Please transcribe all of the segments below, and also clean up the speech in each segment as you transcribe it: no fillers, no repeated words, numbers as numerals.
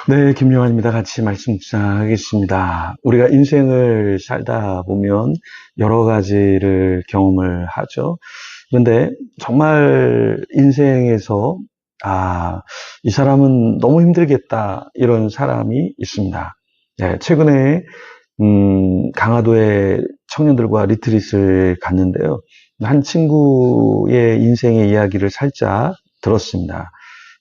네, 김요한입니다. 같이 말씀 묵상하겠습니다. 우리가 인생을 살다 보면 여러 가지를 경험을 하죠. 그런데 정말 인생에서 이 사람은 너무 힘들겠다 이런 사람이 있습니다. 네, 최근에 강화도에 청년들과 리트릿을 갔는데요. 한 친구의 인생의 이야기를 살짝 들었습니다.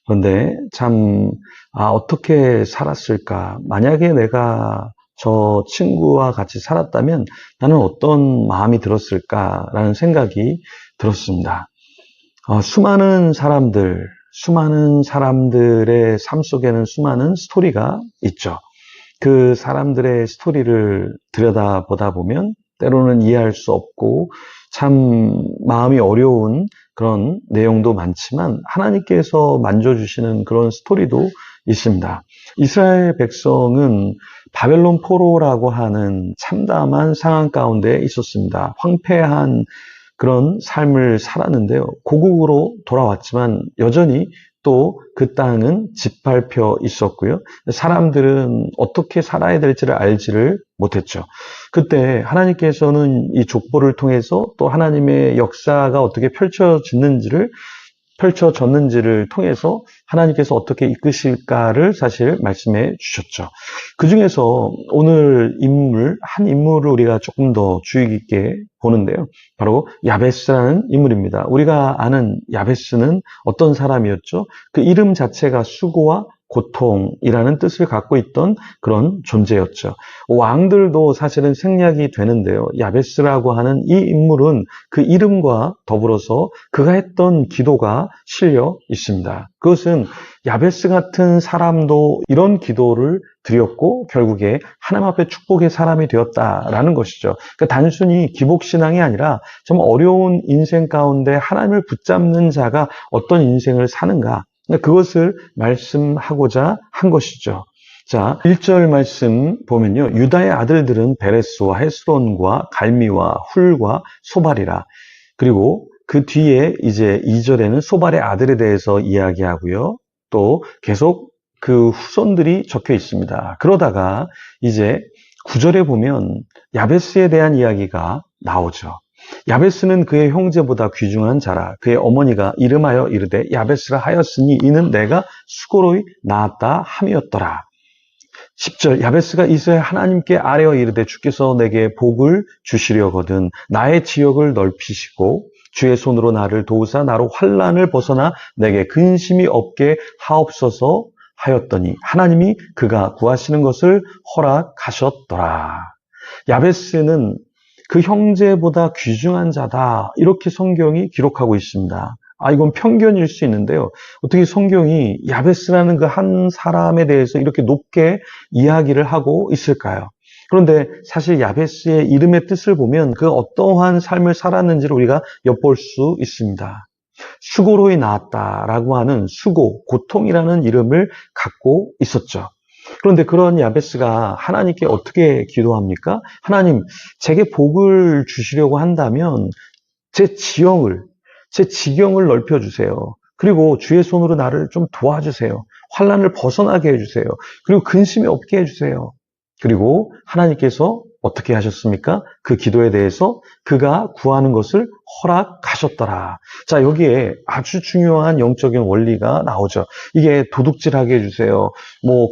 그런데 참, 어떻게 살았을까? 만약에 내가 저 친구와 같이 살았다면 나는 어떤 마음이 들었을까라는 생각이 들었습니다. 수많은 사람들의 삶 속에는 수많은 스토리가 있죠. 그 사람들의 스토리를 들여다보다 보면 때로는 이해할 수 없고 참 마음이 어려운 그런 내용도 많지만 하나님께서 만져주시는 그런 스토리도 있습니다. 이스라엘 백성은 바벨론 포로라고 하는 참담한 상황 가운데 있었습니다. 황폐한 그런 삶을 살았는데요. 고국으로 돌아왔지만 여전히 또 그 땅은 짓밟혀 있었고요. 사람들은 어떻게 살아야 될지를 알지를 못했죠. 그때 하나님께서는 이 족보를 통해서 또 하나님의 역사가 어떻게 펼쳐졌는지를 통해서 하나님께서 어떻게 이끄실까를 사실 말씀해 주셨죠. 그 중에서 오늘 한 인물을 우리가 조금 더 주의 깊게 보는데요. 바로 야베스라는 인물입니다. 우리가 아는 야베스는 어떤 사람이었죠? 그 이름 자체가 수고와 고통이라는 뜻을 갖고 있던 그런 존재였죠. 왕들도 사실은 생략이 되는데요. 야베스라고 하는 이 인물은 그 이름과 더불어서 그가 했던 기도가 실려 있습니다. 그것은 야베스 같은 사람도 이런 기도를 드렸고 결국에 하나님 앞에 축복의 사람이 되었다라는 것이죠. 그러니까 단순히 기복신앙이 아니라 좀 어려운 인생 가운데 하나님을 붙잡는 자가 어떤 인생을 사는가, 그것을 말씀하고자 한 것이죠. 자, 1절 말씀 보면요. 유다의 아들들은 베레스와 헤스론과 갈미와 훌과 소발이라. 그리고 그 뒤에 이제 2절에는 소발의 아들에 대해서 이야기하고요. 또 계속 그 후손들이 적혀 있습니다. 그러다가 이제 9절에 보면 야베스에 대한 이야기가 나오죠. 야베스는 그의 형제보다 귀중한 자라. 그의 어머니가 이름하여 이르되 야베스라 하였으니 이는 내가 수고로이 낳았다 함이었더라. 10절 야베스가 이스라엘 하나님께 아뢰어 이르되 주께서 내게 복을 주시려거든 나의 지역을 넓히시고 주의 손으로 나를 도우사 나로 환난을 벗어나 내게 근심이 없게 하옵소서 하였더니 하나님이 그가 구하시는 것을 허락하셨더라. 야베스는 그 형제보다 귀중한 자다. 이렇게 성경이 기록하고 있습니다. 이건 편견일 수 있는데요. 어떻게 성경이 야베스라는 그 한 사람에 대해서 이렇게 높게 이야기를 하고 있을까요? 그런데 사실 야베스의 이름의 뜻을 보면 그 어떠한 삶을 살았는지를 우리가 엿볼 수 있습니다. 수고로이 나았다라고 하는 수고, 고통이라는 이름을 갖고 있었죠. 그런데 그런 야베스가 하나님께 어떻게 기도합니까? 하나님, 제게 복을 주시려고 한다면 제 지경을 넓혀주세요. 그리고 주의 손으로 나를 좀 도와주세요. 환난을 벗어나게 해주세요. 그리고 근심이 없게 해주세요. 그리고 하나님께서 어떻게 하셨습니까? 그 기도에 대해서 그가 구하는 것을 허락하셨더라. 자, 여기에 아주 중요한 영적인 원리가 나오죠. 이게 도둑질하게 해주세요.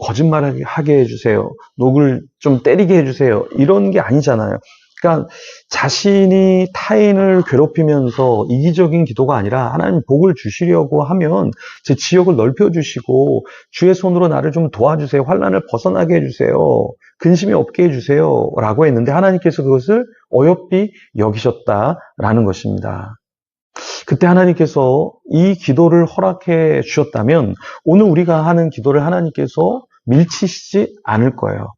거짓말하게 해주세요. 녹을 좀 때리게 해주세요. 이런 게 아니잖아요. 그러니까 자신이 타인을 괴롭히면서 이기적인 기도가 아니라 하나님 복을 주시려고 하면 제 지역을 넓혀주시고 주의 손으로 나를 좀 도와주세요. 환난을 벗어나게 해주세요. 근심이 없게 해주세요. 라고 했는데 하나님께서 그것을 어여삐 여기셨다라는 것입니다. 그때 하나님께서 이 기도를 허락해 주셨다면 오늘 우리가 하는 기도를 하나님께서 밀치시지 않을 거예요.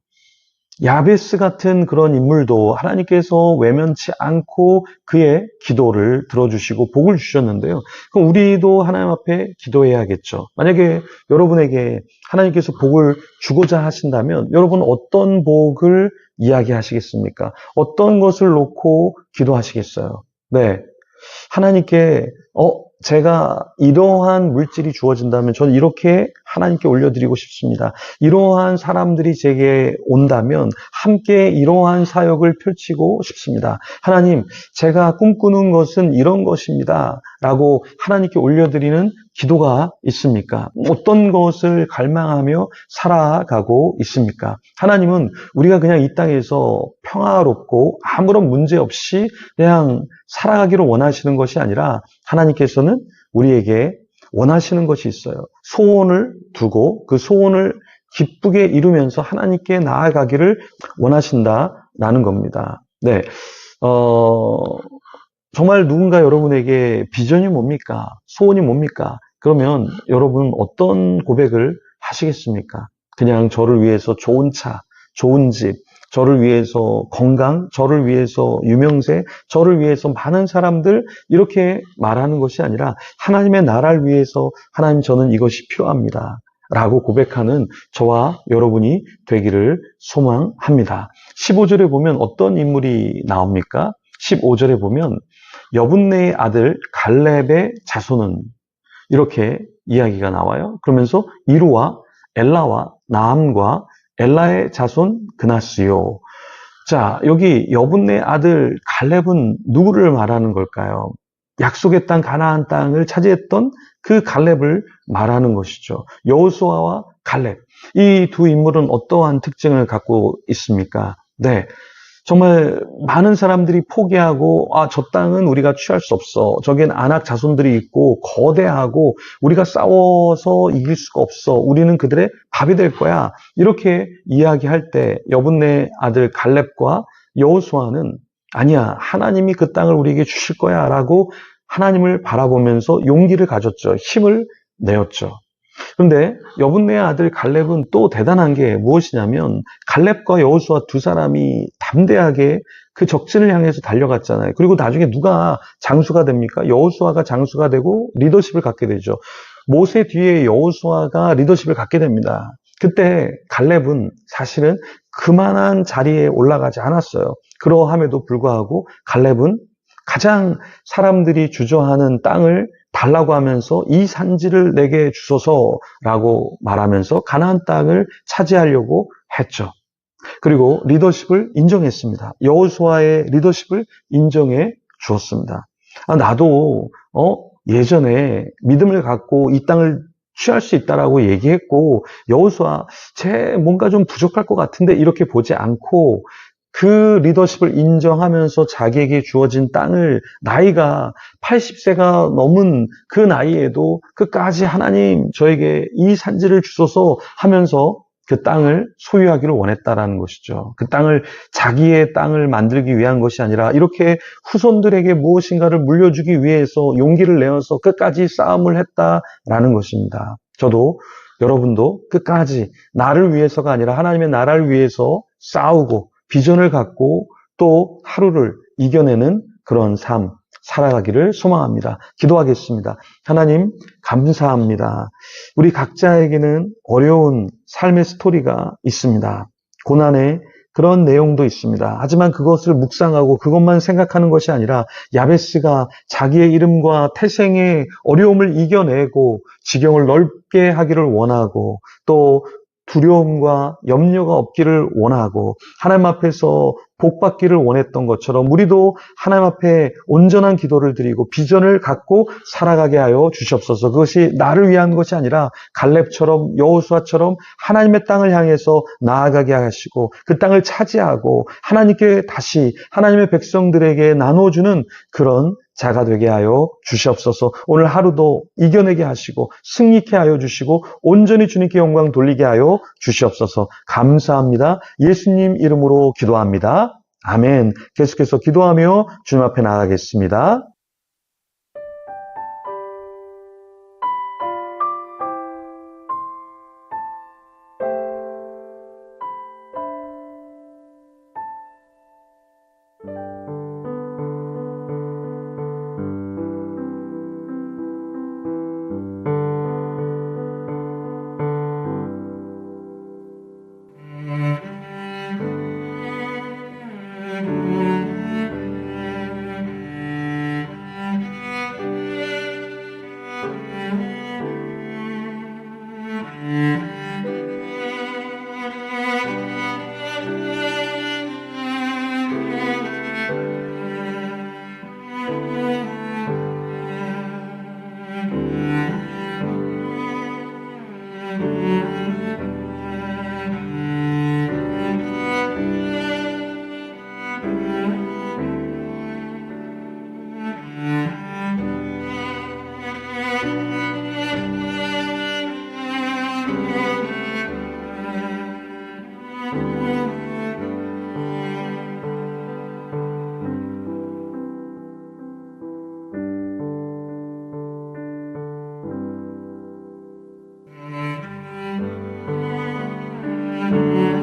야베스 같은 그런 인물도 하나님께서 외면치 않고 그의 기도를 들어주시고 복을 주셨는데요. 그럼 우리도 하나님 앞에 기도해야겠죠. 만약에 여러분에게 하나님께서 복을 주고자 하신다면 여러분 어떤 복을 이야기하시겠습니까? 어떤 것을 놓고 기도하시겠어요? 네. 하나님께 제가 이러한 물질이 주어진다면 저는 이렇게 하나님께 올려드리고 싶습니다. 이러한 사람들이 제게 온다면 함께 이러한 사역을 펼치고 싶습니다. 하나님, 제가 꿈꾸는 것은 이런 것입니다. 라고 하나님께 올려드리는 기도가 있습니까? 어떤 것을 갈망하며 살아가고 있습니까? 하나님은 우리가 그냥 이 땅에서 평화롭고 아무런 문제 없이 그냥 살아가기를 원하시는 것이 아니라 하나님께서는 우리에게 원하시는 것이 있어요. 소원을 두고 그 소원을 기쁘게 이루면서 하나님께 나아가기를 원하신다라는 겁니다. 네, 정말 누군가 여러분에게 비전이 뭡니까? 소원이 뭡니까? 그러면 여러분 어떤 고백을 하시겠습니까? 그냥 저를 위해서 좋은 차, 좋은 집, 저를 위해서 건강, 저를 위해서 유명세, 저를 위해서 많은 사람들 이렇게 말하는 것이 아니라 하나님의 나라를 위해서 하나님 저는 이것이 필요합니다. 라고 고백하는 저와 여러분이 되기를 소망합니다. 15절에 보면 어떤 인물이 나옵니까? 15절에 보면 여분네의 아들 갈렙의 자손은 이렇게 이야기가 나와요. 그러면서 이루와 엘라와 나함과 엘라의 자손 그나스요. 자, 여기 여분네 아들 갈렙은 누구를 말하는 걸까요? 약속의 땅 가나안 땅을 차지했던 그 갈렙을 말하는 것이죠. 여호수아와 갈렙. 이 두 인물은 어떠한 특징을 갖고 있습니까? 네. 정말 많은 사람들이 포기하고 저 땅은 우리가 취할 수 없어. 저기엔 아낙 자손들이 있고 거대하고 우리가 싸워서 이길 수가 없어. 우리는 그들의 밥이 될 거야. 이렇게 이야기할 때 여분네 아들 갈렙과 여호수아는 아니야. 하나님이 그 땅을 우리에게 주실 거야 라고 하나님을 바라보면서 용기를 가졌죠. 힘을 내었죠. 그런데 여분네의 아들 갈렙은 또 대단한 게 무엇이냐면 갈렙과 여호수아 두 사람이 담대하게 그 적진을 향해서 달려갔잖아요. 그리고 나중에 누가 장수가 됩니까? 여호수아가 장수가 되고 리더십을 갖게 되죠. 모세 뒤에 여호수아가 리더십을 갖게 됩니다. 그때 갈렙은 사실은 그만한 자리에 올라가지 않았어요. 그러함에도 불구하고 갈렙은 가장 사람들이 주저하는 땅을 달라고 하면서 이 산지를 내게 주소서라고 말하면서 가나안 땅을 차지하려고 했죠. 그리고 리더십을 인정했습니다. 여호수아의 리더십을 인정해 주었습니다. 나도 예전에 믿음을 갖고 이 땅을 취할 수 있다라고 얘기했고 여호수아 쟤 뭔가 좀 부족할 것 같은데 이렇게 보지 않고 그 리더십을 인정하면서 자기에게 주어진 땅을 나이가 80세가 넘은 그 나이에도 끝까지 하나님 저에게 이 산지를 주소서 하면서 그 땅을 소유하기를 원했다라는 것이죠. 그 땅을 자기의 땅을 만들기 위한 것이 아니라 이렇게 후손들에게 무엇인가를 물려주기 위해서 용기를 내어서 끝까지 싸움을 했다라는 것입니다. 저도 여러분도 끝까지 나를 위해서가 아니라 하나님의 나라를 위해서 싸우고 비전을 갖고 또 하루를 이겨내는 그런 삶 살아가기를 소망합니다. 기도하겠습니다. 하나님 감사합니다. 우리 각자에게는 어려운 삶의 스토리가 있습니다. 고난의 그런 내용도 있습니다. 하지만 그것을 묵상하고 그것만 생각하는 것이 아니라 야베스가 자기의 이름과 태생의 어려움을 이겨내고 지경을 넓게 하기를 원하고 또 두려움과 염려가 없기를 원하고 하나님 앞에서 복받기를 원했던 것처럼 우리도 하나님 앞에 온전한 기도를 드리고 비전을 갖고 살아가게 하여 주시옵소서. 그것이 나를 위한 것이 아니라 갈렙처럼 여호수아처럼 하나님의 땅을 향해서 나아가게 하시고 그 땅을 차지하고 하나님께 다시 하나님의 백성들에게 나눠주는 그런 자가 되게 하여 주시옵소서. 오늘 하루도 이겨내게 하시고 승리케 하여 주시고 온전히 주님께 영광 돌리게 하여 주시옵소서. 감사합니다. 예수님 이름으로 기도합니다. 아멘. 계속해서 기도하며 주님 앞에 나가겠습니다. 네.